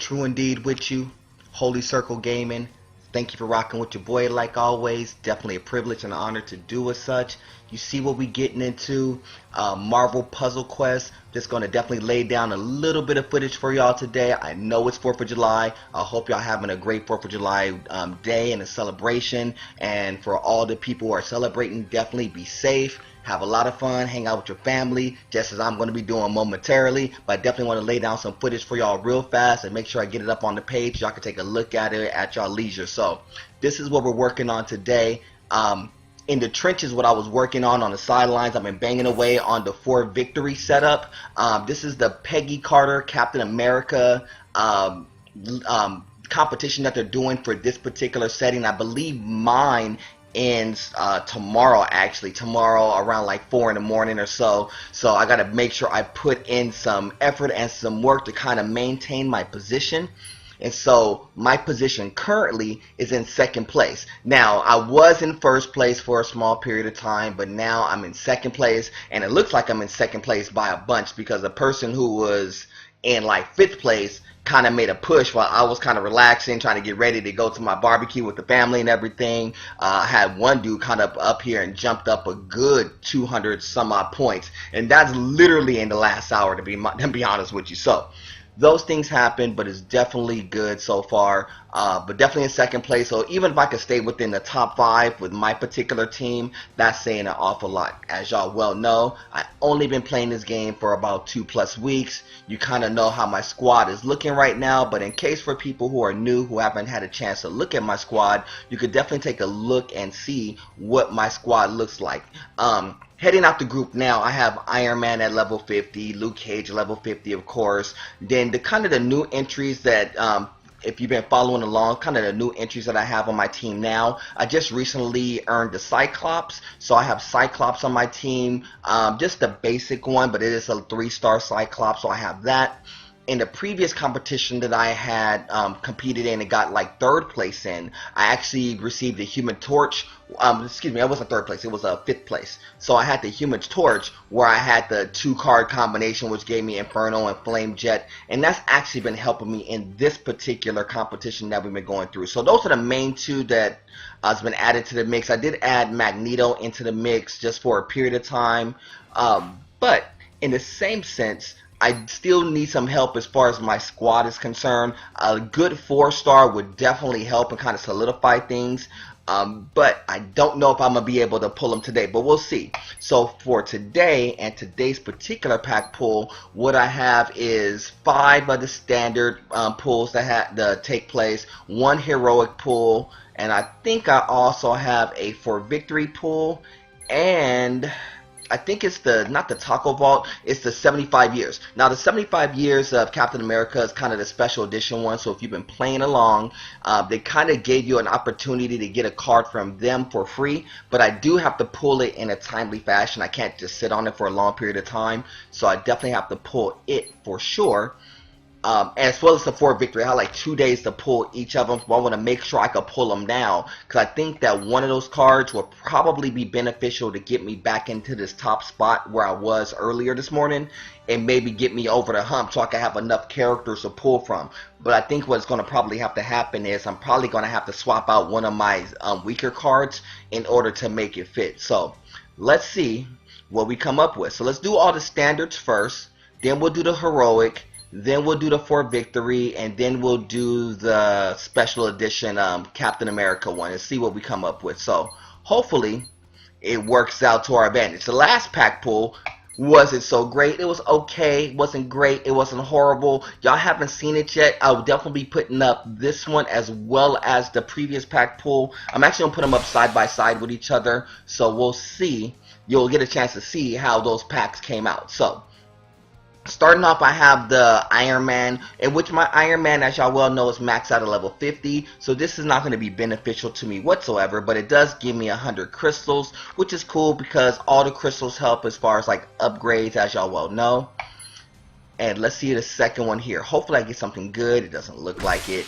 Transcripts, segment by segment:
True indeed with you. Holy Circle Gaming. Thank you for rocking with your boy like always. Definitely a privilege and an honor to do as such. You see what we getting into. Marvel Puzzle Quest. Just going to definitely lay down a little bit of footage for y'all today. I know it's 4th of July. I hope y'all having a great 4th of July day and a celebration. And for all the people who are celebrating, definitely be safe. Have a lot of fun, hang out with your family, just as I'm going to be doing momentarily. But I definitely want to lay down some footage for y'all real fast and make sure I get it up on the page. Y'all can take a look at it at y'all leisure. So this is what we're working on today. In the trenches, what I was working on the sidelines, I've been banging away on the 4 victory setup. This is the Peggy Carter Captain America competition that they're doing for this particular setting. I believe mine ends tomorrow, actually tomorrow around like 4 in the morning or so. So I got to make sure I put in some effort and some work to kind of maintain my position. And so my position currently is in 2nd place. Now, I was in 1st place for a small period of time, but now I'm in 2nd place, and it looks like I'm in 2nd place by a bunch because the person who was in like 5th place kind of made a push while I was kind of relaxing, trying to get ready to go to my barbecue with the family and everything. I had one dude kind of up here and jumped up a good 200 some odd points, and that's literally in the last hour, to be honest with you. So those things happen, but it's definitely good so far. But definitely in 2nd place. So even if I could stay within the top 5 with my particular team, that's saying an awful lot. As y'all well know, I've only been playing this game for about 2+ weeks. You kind of know how my squad is looking right now, but in case for people who are new, who haven't had a chance to look at my squad, you could definitely take a look and see what my squad looks like. Heading out the group now, I have Iron Man at level 50, Luke Cage level 50, of course. Then the kind of the new entries that, if you've been following along, kind of the new entries that I have on my team now. I just recently earned the Cyclops, so I have Cyclops on my team. Just the basic one, but it is a 3-star Cyclops, so I have that. In the previous competition that I had competed in and got like 3rd place in, I actually received the Human Torch. Excuse me, I wasn't 3rd place, it was 5th place. So I had the Human Torch where I had the 2-card combination, which gave me Inferno and Flame Jet, and that's actually been helping me in this particular competition that we've been going through. So those are the main 2 that has been added to the mix. I did add Magneto into the mix just for a period of time, but in the same sense, I still need some help as far as my squad is concerned. A good 4-star would definitely help and kind of solidify things. But I don't know if I'm going to be able to pull them today, but we'll see. So for today and today's particular pack pull, what I have is 5 of the standard pulls that take place, 1 heroic pull, and I think I also have a for victory pull, and I think it's not the Taco Vault, it's the 75 years. Now the 75 years of Captain America is kind of the special edition one, so if you've been playing along, they kind of gave you an opportunity to get a card from them for free, but I do have to pull it in a timely fashion. I can't just sit on it for a long period of time, so I definitely have to pull it for sure. As well as the 4 victory. I had like 2 days to pull each of them, so I want to make sure I can pull them now, because I think that one of those cards will probably be beneficial to get me back into this top spot where I was earlier this morning, and maybe get me over the hump so I can have enough characters to pull from. But I think what's going to probably have to happen is I'm probably going to have to swap out one of my weaker cards in order to make it fit. So let's see what we come up with. So let's do all the standards first, then we'll do the heroic, then we'll do the 4 victory, and then we'll do the special edition Captain America one and see what we come up with. So hopefully it works out to our advantage. The last pack pull wasn't so great. It was okay. It wasn't great. It wasn't horrible. Y'all haven't seen it yet. I'll definitely be putting up this one as well as the previous pack pull. I'm actually going to put them up side by side with each other, so we'll see. You'll get a chance to see how those packs came out. So starting off, I have the Iron Man, in which my Iron Man, as y'all well know, is maxed out at level 50, so this is not going to be beneficial to me whatsoever, but it does give me 100 crystals, which is cool because all the crystals help as far as like upgrades, as y'all well know. And let's see the second one here. Hopefully I get something good. It doesn't look like it.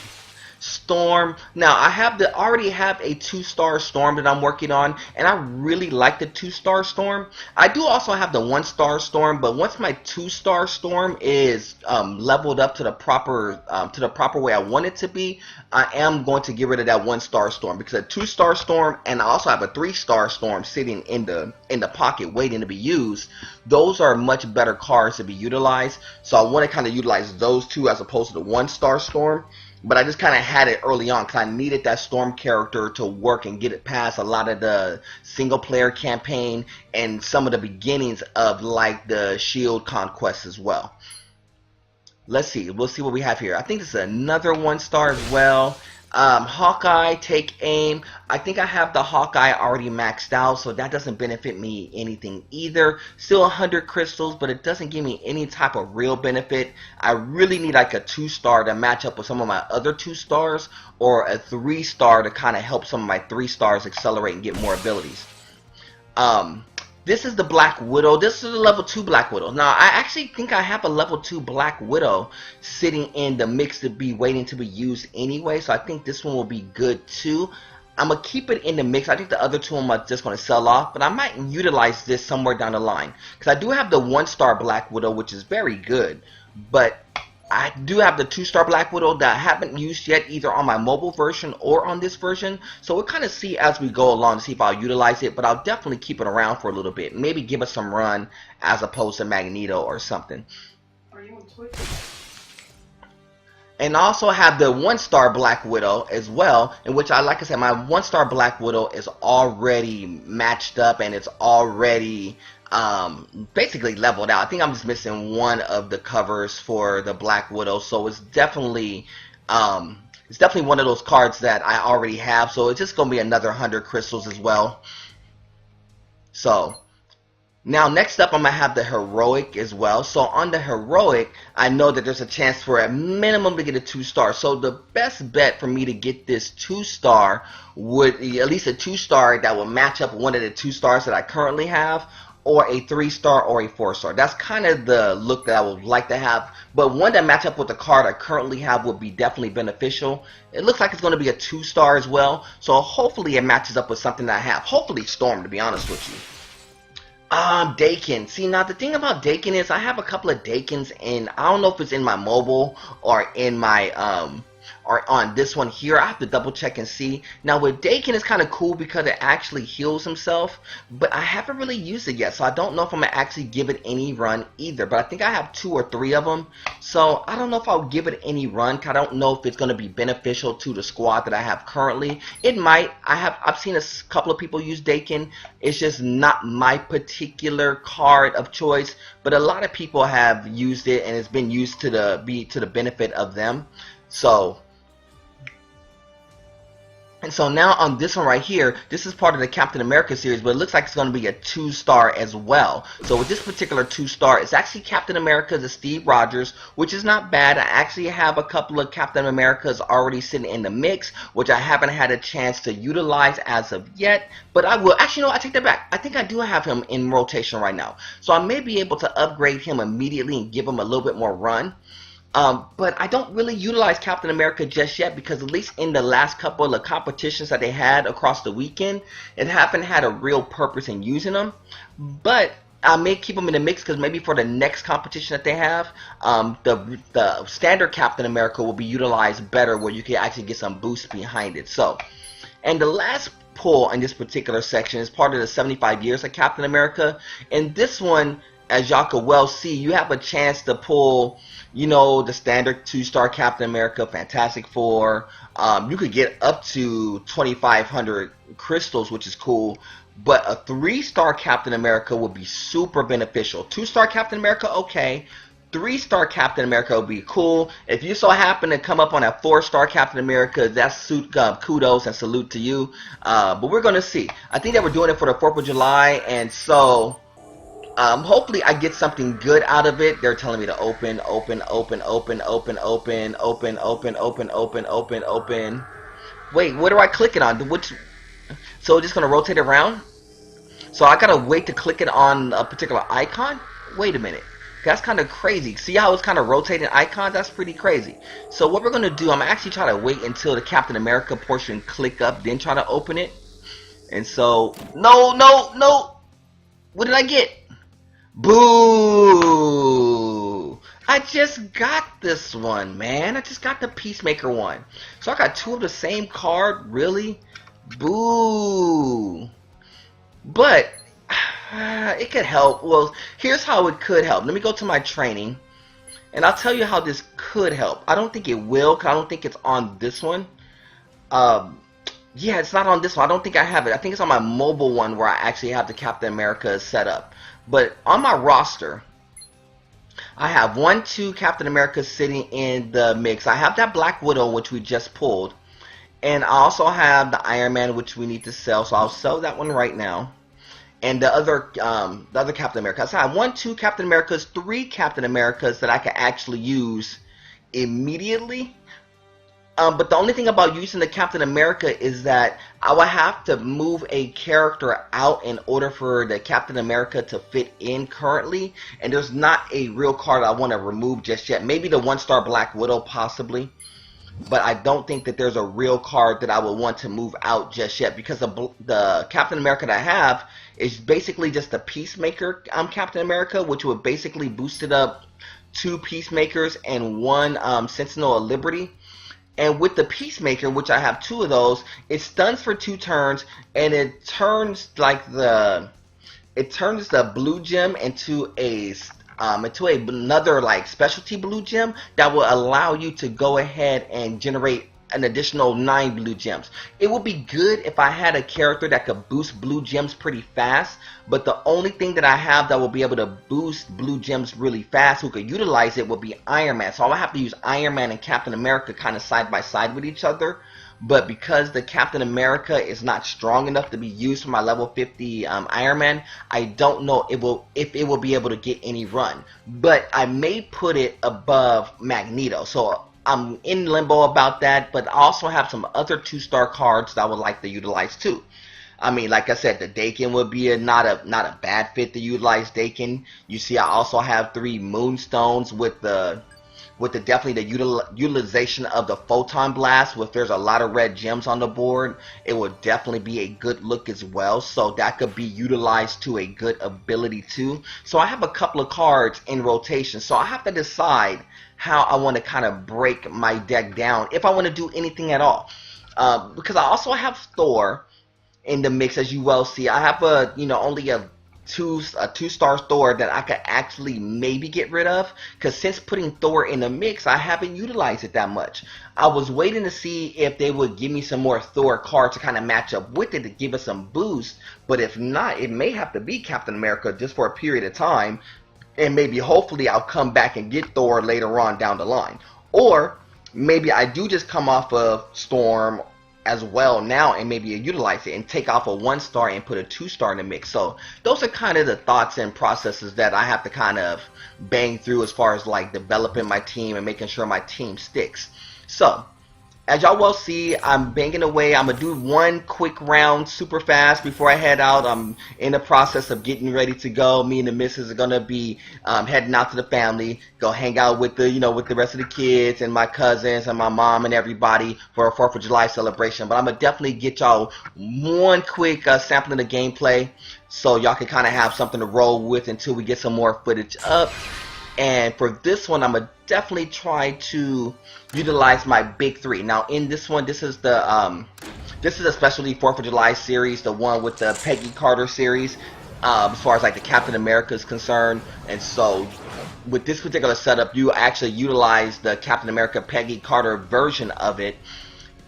Storm. Now I already have a 2-star Storm that I'm working on, and I really like the 2-star Storm. I do also have the 1-star Storm, but once my 2-star Storm is leveled up to the proper way I want it to be, I am going to get rid of that 1-star Storm, because a 2-star Storm, and I also have a 3-star Storm sitting in the pocket waiting to be used. Those are much better cards to be utilized, so I want to kind of utilize those two as opposed to the 1-star Storm. But I just kind of had it early on because I needed that Storm character to work and get it past a lot of the single player campaign and some of the beginnings of like the Shield conquest as well. Let's see. We'll see what we have here. I think this is another 1-star as well. Hawkeye, take aim. I think I have the Hawkeye already maxed out, so that doesn't benefit me anything either. Still 100 crystals, but it doesn't give me any type of real benefit. I really need like a 2-star to match up with some of my other 2-stars, or a 3-star to kind of help some of my 3-stars accelerate and get more abilities. This is the Black Widow. This is a level 2 Black Widow. Now, I actually think I have a level 2 Black Widow sitting in the mix to be waiting to be used anyway, so I think this one will be good too. I'm going to keep it in the mix. I think the other two I'm just going to sell off, but I might utilize this somewhere down the line, because I do have the 1-star Black Widow, which is very good, but I do have the 2-star Black Widow that I haven't used yet, either on my mobile version or on this version. So we'll kind of see as we go along to see if I'll utilize it, but I'll definitely keep it around for a little bit. Maybe give it some run as opposed to Magneto or something. Are you on Twitch? And I also have the 1-star Black Widow as well, in which like I said, my 1-star Black Widow is already matched up and it's already basically leveled out. I think I'm just missing one of the covers for the Black Widow, so it's definitely one of those cards that I already have, so it's just gonna be another 100 crystals as well. So now next up I'm gonna have the Heroic as well. So on the Heroic, I know that there's a chance for a minimum to get a 2-star, so the best bet for me to get this 2-star would be at least a 2-star that will match up one of the 2-stars that I currently have, or a 3-star or a 4-star. That's kind of the look that I would like to have, but one that match up with the card I currently have would be definitely beneficial. It looks like it's going to be a 2-star as well, so hopefully it matches up with something that I have. Hopefully Storm, to be honest with you. Dakin. See, now the thing about Dakin is I have a couple of Dakins, and I don't know if it's in my mobile or in my or on this one here. I have to double check and see. Now with Dakin, it's kind of cool because it actually heals himself, but I haven't really used it yet, so I don't know if I'm gonna actually give it any run either. But I think I have 2 or 3 of them, so I don't know if I'll give it any run, cause I don't know if it's gonna be beneficial to the squad that I have currently. It might. I've seen a couple of people use Dakin. It's just not my particular card of choice, but a lot of people have used it and it's been used to the benefit of them. So now on this one right here, this is part of the Captain America series, but it looks like it's going to be a 2-star as well. So with this particular 2-star, it's actually Captain America, the Steve Rogers, which is not bad. I actually have a couple of Captain Americas already sitting in the mix, which I haven't had a chance to utilize as of yet, but I will. Actually, no, I take that back. I think I do have him in rotation right now. So I may be able to upgrade him immediately and give him a little bit more run. But I don't really utilize Captain America just yet, because at least in the last couple of competitions that they had across the weekend, it haven't had a real purpose in using them. But I may keep them in the mix, because maybe for the next competition that they have, the standard Captain America will be utilized better, where you can actually get some boost behind it. So, and the last pull in this particular section is part of the 75 years of Captain America. And this one, as y'all could well see, you have a chance to pull, you know, the standard 2-star Captain America, Fantastic Four. You could get up to 2,500 crystals, which is cool. But a 3-star Captain America would be super beneficial. 2-star Captain America, okay. 3-star Captain America would be cool. If you so happen to come up on a 4-star Captain America, that's kudos and salute to you. But we're going to see. I think they were doing it for the 4th of July, and so hopefully I get something good out of it. They're telling me to open. Wait, what do I click it on? So it's just going to rotate it around? So I got to wait to click it on a particular icon? Wait a minute. That's kind of crazy. See how it's kind of rotating icons? That's pretty crazy. So what we're going to do, I'm actually trying to wait until the Captain America portion click up, then try to open it. And so, no, no, no. What did I get? Boo! I just got this one, man. I just got the Peacemaker one. So I got two of the same card? Really? Boo! But it could help. Well, here's how it could help. Let me go to my training, and I'll tell you how this could help. I don't think it will, because I don't think it's on this one. Yeah, it's not on this one. I don't think I have it. I think it's on my mobile one where I actually have the Captain America set up. But on my roster, I have 2 Captain Americas sitting in the mix. I have that Black Widow, which we just pulled. And I also have the Iron Man, which we need to sell. So I'll sell that one right now. And the other Captain America. So I have 2 Captain Americas, 3 Captain Americas that I can actually use immediately. But the only thing about using the Captain America is that I would have to move a character out in order for the Captain America to fit in currently. And there's not a real card I want to remove just yet. Maybe the 1-star Black Widow possibly. But I don't think that there's a real card that I would want to move out just yet. Because the Captain America that I have is basically just the Peacemaker Captain America. Which would basically boost it up 2 Peacemakers and 1 Sentinel of Liberty. And with the Peacemaker, which I have 2 of those, it stuns for 2 turns, and it turns the blue gem into another like specialty blue gem that will allow you to go ahead and generate an additional 9 blue gems. It would be good if I had a character that could boost blue gems pretty fast, but the only thing that I have that will be able to boost blue gems really fast, who could utilize it, would be Iron Man. So I would have to use Iron Man and Captain America kind of side by side with each other. But because the Captain America is not strong enough to be used for my level 50 Iron Man, I don't know if it will be able to get any run. But I may put it above Magneto. So I'm in limbo about that, but I also have some other 2-star cards that I would like to utilize too. I mean, like I said, the Dakin would be not a bad fit to utilize Dakin. You see, I also have 3 Moonstones with definitely the utilization of the Photon Blast. If there's a lot of red gems on the board, it would definitely be a good look as well. So that could be utilized to a good ability too. So I have a couple of cards in rotation. So I have to decide how I want to kind of break my deck down, if I want to do anything at all. Because I also have Thor in the mix, as you well see. I have only a 2-star Thor that I could actually maybe get rid of, because since putting Thor in the mix, I haven't utilized it that much. I was waiting to see if they would give me some more Thor cards to kind of match up with it to give us some boost, but if not, it may have to be Captain America just for a period of time, and maybe hopefully I'll come back and get Thor later on down the line. Or maybe I do just come off of Storm as well now and maybe utilize it and take off a 1-star and put a 2-star in the mix. So those are kind of the thoughts and processes that I have to kind of bang through as far as like developing my team and making sure my team sticks. So as y'all well see, I'm banging away. I'm going to do one quick round super fast before I head out. I'm in the process of getting ready to go. Me and the missus are going to be heading out to the family, go hang out with the rest of the kids and my cousins and my mom and everybody for a 4th of July celebration. But I'm going to definitely get y'all one quick sampling of the gameplay so y'all can kind of have something to roll with until we get some more footage up. And for this one, I'm going to definitely try to utilize my big 3. Now, in this one, this is a specialty 4th of July series, the one with the Peggy Carter series, as far as like the Captain America is concerned. And so, with this particular setup, you actually utilize the Captain America Peggy Carter version of it,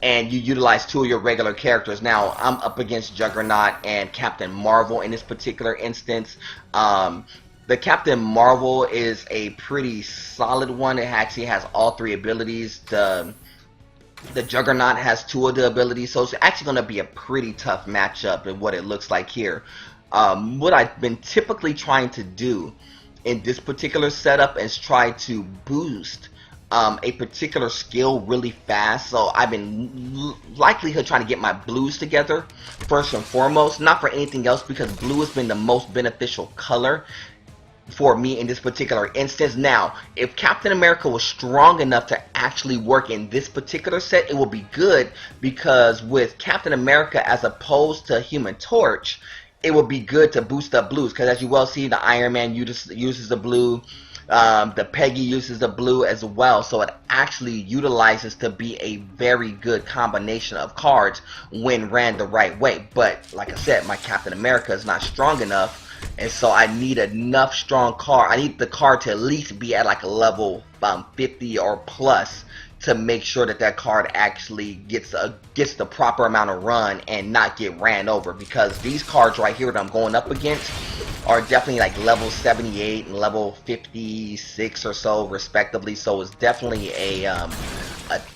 and you utilize 2 of your regular characters. Now, I'm up against Juggernaut and Captain Marvel in this particular instance. The Captain Marvel is a pretty solid one. It actually has all 3 abilities. The Juggernaut has 2 of the abilities, so it's actually going to be a pretty tough matchup in what it looks like here. What I've been typically trying to do in this particular setup is try to boost a particular skill really fast. So I've been likelihood trying to get my blues together first and foremost, not for anything else, because blue has been the most beneficial color. for me in this particular instance. Now, if Captain America was strong enough to actually work in this particular set, it will be good, because with Captain America as opposed to Human Torch, it would be good to boost up blues, because as you well see, the Iron Man uses the blue, the Peggy uses the blue as well, so it actually utilizes to be a very good combination of cards when ran the right way. But like I said, my Captain America is not strong enough, and so I need enough strong card. I need the card to at least be at like a level 50 or plus to make sure that that card actually gets the proper amount of run and not get ran over, because these cards right here that I'm going up against are definitely like level 78 and level 56 or so respectively, so it's definitely a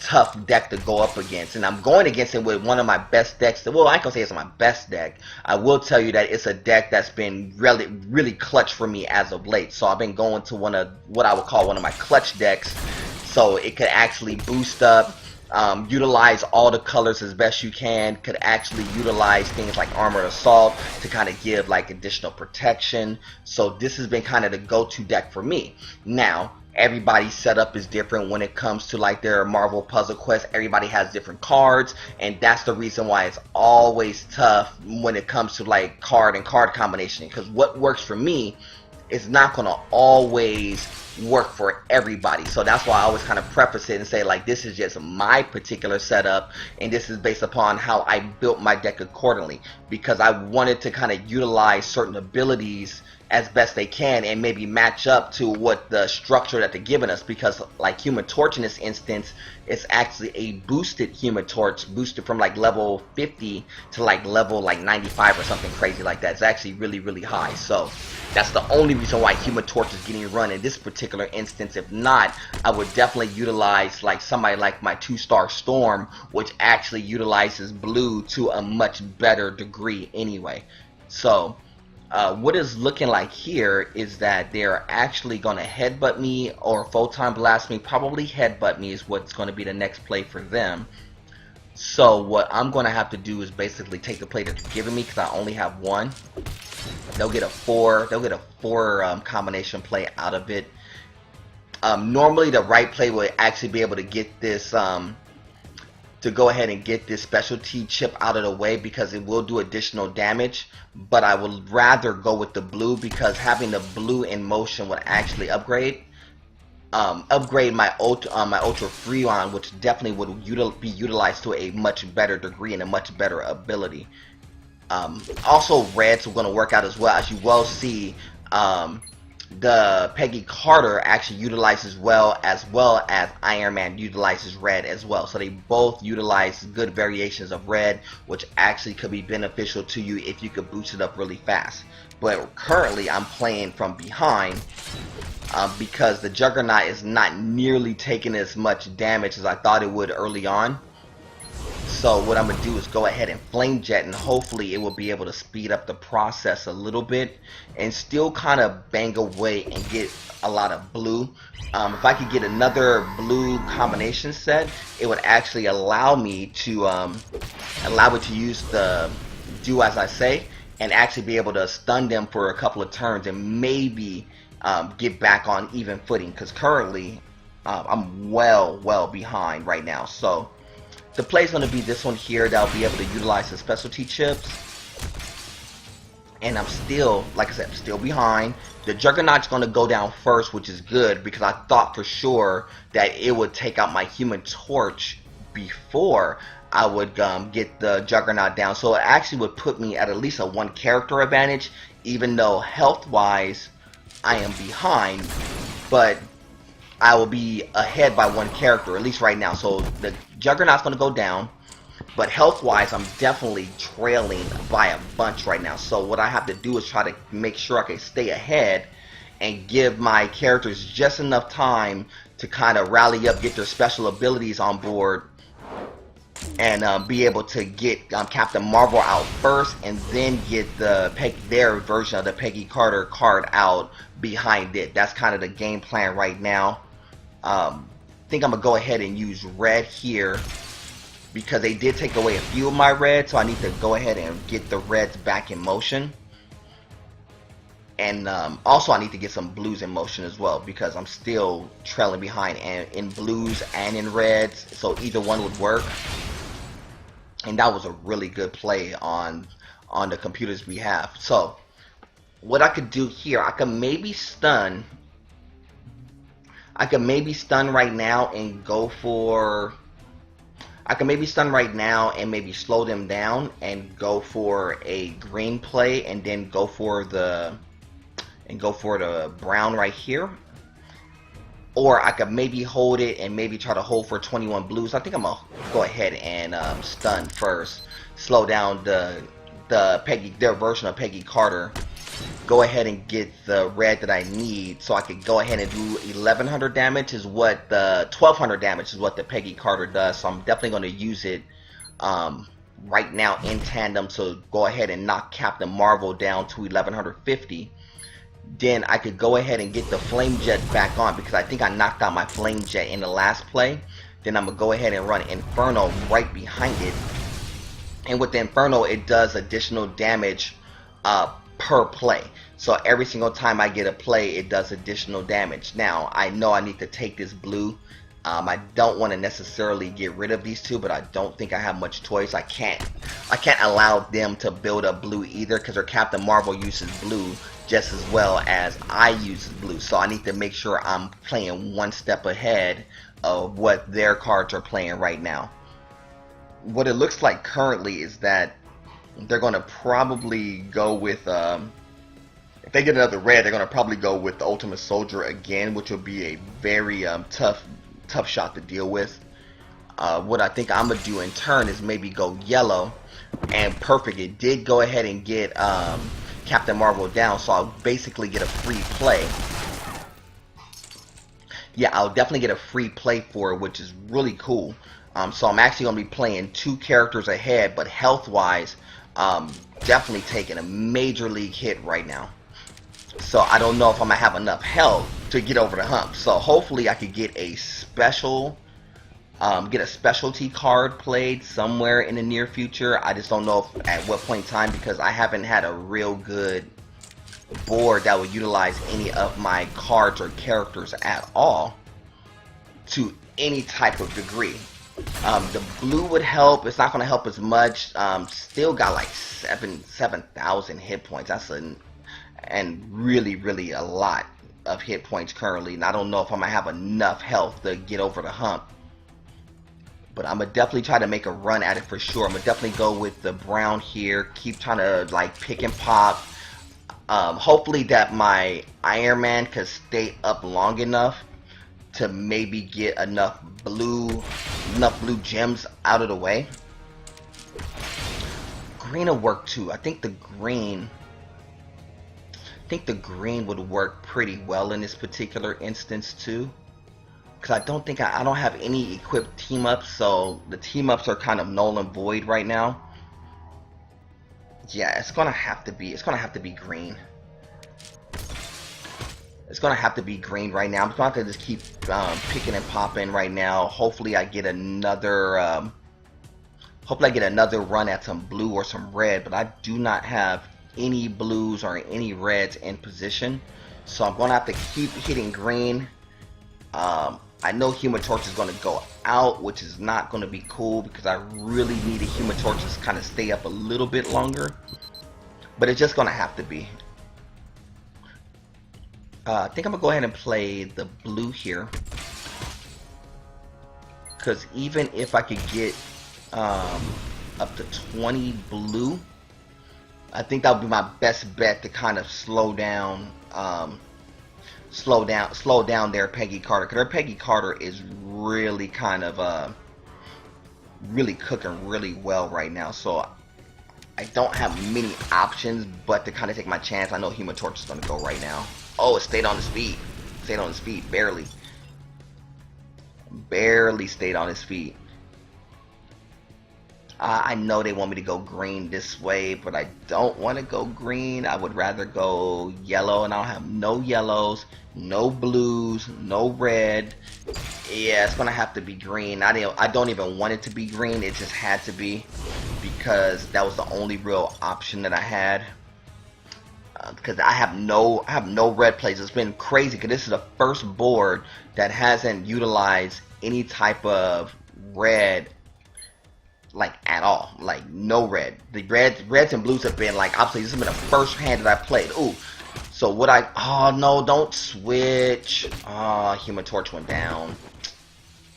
tough deck to go up against, and I'm going against it with one of my best decks. Well, I can say it's my best deck. I will tell you that it's a deck that's been really clutch for me as of late, so I've been going to one of what I would call one of my clutch decks, so it could actually boost up, utilize all the colors as best you can, could actually utilize things like Armored Assault to kind of give like additional protection. So this has been kind of the go-to deck for me. Now, everybody's setup is different when it comes to like their Marvel Puzzle Quest. Everybody has different cards, and that's the reason why it's always tough when it comes to like card and card combination, because what works for me is not going to always work for everybody. So that's why I always kind of preface it and say like, this is just my particular setup, and this is based upon how I built my deck accordingly, because I wanted to kind of utilize certain abilities as best they can and maybe match up to what the structure that they're giving us, because like Human Torch in this instance, it's actually a boosted Human Torch, boosted from like level 50 to like level like 95 or something crazy like that. It's actually really high, so that's the only reason why Human Torch is getting run in this particular instance. If not, I would definitely utilize like somebody like my 2-star Storm, which actually utilizes blue to a much better degree anyway. So what is looking like here is that they're actually going to headbutt me or photon blast me. Probably headbutt me is what's going to be the next play for them. So what I'm going to have to do is basically take the play that they're giving me, because I only have one. They'll get a four combination play out of it. Normally the right play would actually be able to get this to go ahead and get this specialty chip out of the way, because it will do additional damage, but I would rather go with the blue, because having the blue in motion would actually upgrade my Ultra Freon, which definitely would be utilized to a much better degree and a much better ability. Also, reds are going to work out as well. As you well see, the Peggy Carter actually utilizes as well as Iron Man utilizes red as well. So they both utilize good variations of red, which actually could be beneficial to you if you could boost it up really fast. But currently I'm playing from behind, because the Juggernaut is not nearly taking as much damage as I thought it would early on. So what I'm going to do is go ahead and Flame Jet, and hopefully it will be able to speed up the process a little bit and still kind of bang away and get a lot of blue. If I could get another blue combination set, it would actually allow me to use the do as I say, and actually be able to stun them for a couple of turns and maybe get back on even footing, because currently I'm well behind right now. So the play is going to be this one here, that I'll be able to utilize the specialty chips. And I'm still, like I said, I'm still behind. The Juggernaut's going to go down first, which is good, because I thought for sure that it would take out my Human Torch before I would get the Juggernaut down. So it actually would put me at least a 1 character advantage, even though health-wise I am behind. But I will be ahead by 1 character, at least right now. So the Juggernaut's going to go down, but health-wise, I'm definitely trailing by a bunch right now. So what I have to do is try to make sure I can stay ahead and give my characters just enough time to kind of rally up, get their special abilities on board, and be able to get Captain Marvel out first, and then get their version of the Peggy Carter card out behind it. That's kind of the game plan right now. I think I'm going to go ahead and use red here, because they did take away a few of my red, so I need to go ahead and get the reds back in motion. And also I need to get some blues in motion as well, because I'm still trailing behind in blues and in reds, so either one would work. And that was a really good play on the computer's behalf. So what I could do here, I could maybe stun right now and go for, I can maybe stun right now and maybe slow them down and go for a green play, and then go for the brown right here. Or I could maybe hold it and maybe try to hold for 21 blues. I think I'm gonna go ahead and stun first, slow down their version of Peggy Carter. Go ahead and get the red that I need, so I could go ahead and do 1100 damage is what the 1200 damage is what the Peggy Carter does. So I'm definitely going to use it right now in tandem. So go ahead and knock Captain Marvel down to 1150. Then I could go ahead and get the Flame Jet back on, because I think I knocked out my Flame Jet in the last play. Then I'm gonna go ahead and run Inferno right behind it, and with the Inferno it does additional damage per play. So every single time I get a play, it does additional damage. Now I know I need to take this blue. I don't want to necessarily get rid of these two, but I don't think I have much choice. I can't allow them to build up blue either, because their Captain Marvel uses blue just as well as I use blue. So I need to make sure I'm playing one step ahead of what their cards are playing right now. What it looks like currently is that they're going to probably go with, if they get another red, they're going to probably go with the Ultimate Soldier again, which will be a very tough shot to deal with. What I think I'm going to do in turn is maybe go yellow, and perfect, it did go ahead and get Captain Marvel down, so I'll basically get a free play. Yeah, I'll definitely get a free play for it, which is really cool. So I'm actually going to be playing 2 characters ahead, but health-wise, definitely taking a major league hit right now. So I don't know if I'm going to have enough health to get over the hump. So hopefully I could get a specialty card played somewhere in the near future. I just don't know at what point in time, because I haven't had a real good board that would utilize any of my cards or characters at all to any type of degree. The blue would help. It's not going to help as much. Still got like 7,000 hit points. That's and really a lot of hit points currently, and I don't know if I'm gonna have enough health to get over the hump. But I'm gonna definitely try to make a run at it for sure. I'm gonna definitely go with the brown here. Keep trying to like pick and pop. Hopefully that my Iron Man could stay up long enough to maybe get enough blue gems out of the way. Green will work too. I think the green would work pretty well in this particular instance too, because I don't think I don't have any equipped team ups, so the team ups are kind of null and void right now. Yeah, it's gonna have to be green. It's gonna have to be green right now. I'm just gonna have to just keep picking and popping right now. Hopefully I get another run at some blue or some red, but I do not have any blues or any reds in position, so I'm gonna have to keep hitting green. I know Human Torch is gonna go out, which is not gonna be cool, because I really need a Human Torch to kind of stay up a little bit longer, but it's just gonna have to be. I think I'm gonna go ahead and play the blue here, because even if I could get up to 20 blue, I think that would be my best bet to kind of slow down their Peggy Carter, because their Peggy Carter is really kind of really cooking really well right now. So I don't have many options but to kind of take my chance. I know Human Torch is going to go right now. Oh, it stayed on his feet. Stayed on his feet, barely stayed on his feet. I know they want me to go green this way, but I don't want to go green. I would rather go yellow, and I don't have no yellows, no blues, no red. Yeah, it's gonna have to be green. I don't even want it to be green. It just had to be, because that was the only real option that I had. because I have no red plays. It's been crazy because this is the first board that hasn't utilized any type of red, like, at all. Like, no red. The reds and blues have been, like, obviously this has been the first hand that I played. Ooh. So what oh no, don't switch. Human Torch went down.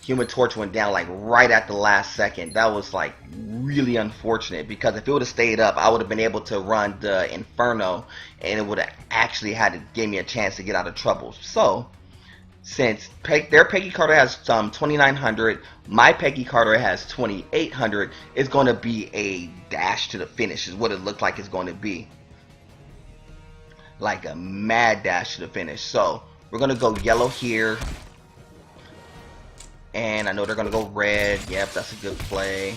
Human Torch went down like right at the last second. That was like really unfortunate, because if it would have stayed up, I would have been able to run the Inferno, and it would have actually had to give me a chance to get out of trouble. So since their Peggy Carter has 2,900, my Peggy Carter has 2,800, it's going to be a dash to the finish is what it looked like it's going to be. Like a mad dash to the finish. So we're going to go yellow here. And I know they're going to go red. Yep, that's a good play.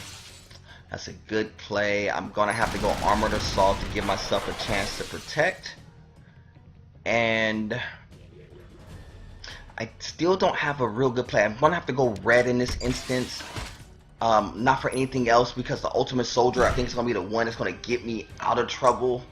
That's a good play. I'm going to have to go Armored Assault to give myself a chance to protect. And I still don't have a real good play. I'm going to have to go red in this instance. Not for anything else, because the Ultimate Soldier, I think, is going to be the one that's going to get me out of trouble.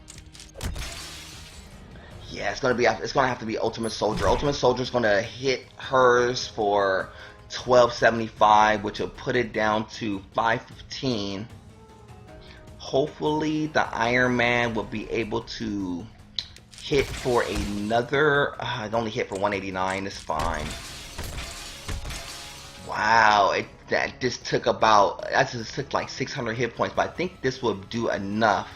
Yeah, it's going to have to be Ultimate Soldier. Ultimate Soldier is going to hit hers for 1275, which will put it down to 515. Hopefully the Iron Man will be able to hit for another. It only hit for 189. It's fine. Wow, that just took like 600 hit points, but I think this will do enough.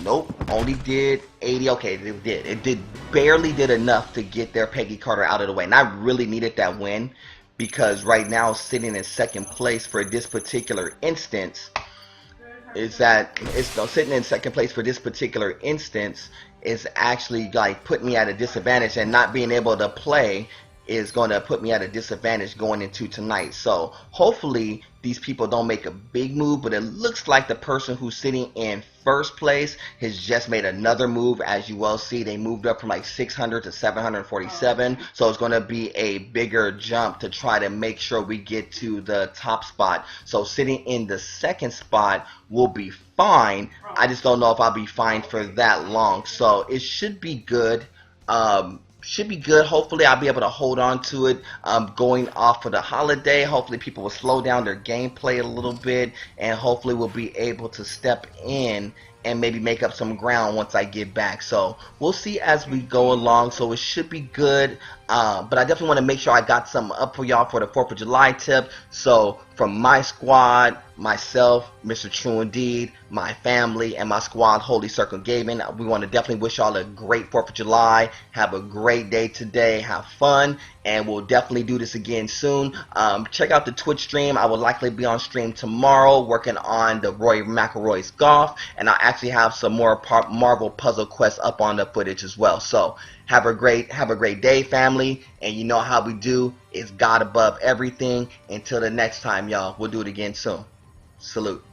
Nope, only did 80. Okay, it did barely did enough to get their Peggy Carter out of the way, and I really needed that win, because right now sitting in second place for this particular instance is actually like putting me at a disadvantage, and not being able to play is going to put me at a disadvantage going into tonight. So hopefully these people don't make a big move, but it looks like the person who's sitting in first place has just made another move. As you well see, they moved up from like 600 to 747, so it's going to be a bigger jump to try to make sure we get to the top spot. So sitting in the second spot will be fine. I just don't know if I'll be fine for that long, so it should be good. Hopefully I'll be able to hold on to it going off of the holiday. Hopefully people will slow down their gameplay a little bit, and hopefully we'll be able to step in and maybe make up some ground once I get back. So we'll see as we go along. So it should be good. But I definitely want to make sure I got something up for y'all for the 4th of July tip. So from my squad, myself, Mr. True Indeed, my family, and my squad, Holy Circle Gaming, we want to definitely wish y'all a great 4th of July. Have a great day today. Have fun. And we'll definitely do this again soon. Check out the Twitch stream. I will likely be on stream tomorrow working on the Roy McIlroy's golf. And I'll actually have some more Marvel Puzzle Quest up on the footage as well. So have a great day, family. And you know how we do. It's God above everything. Until the next time, y'all. We'll do it again soon. Salute.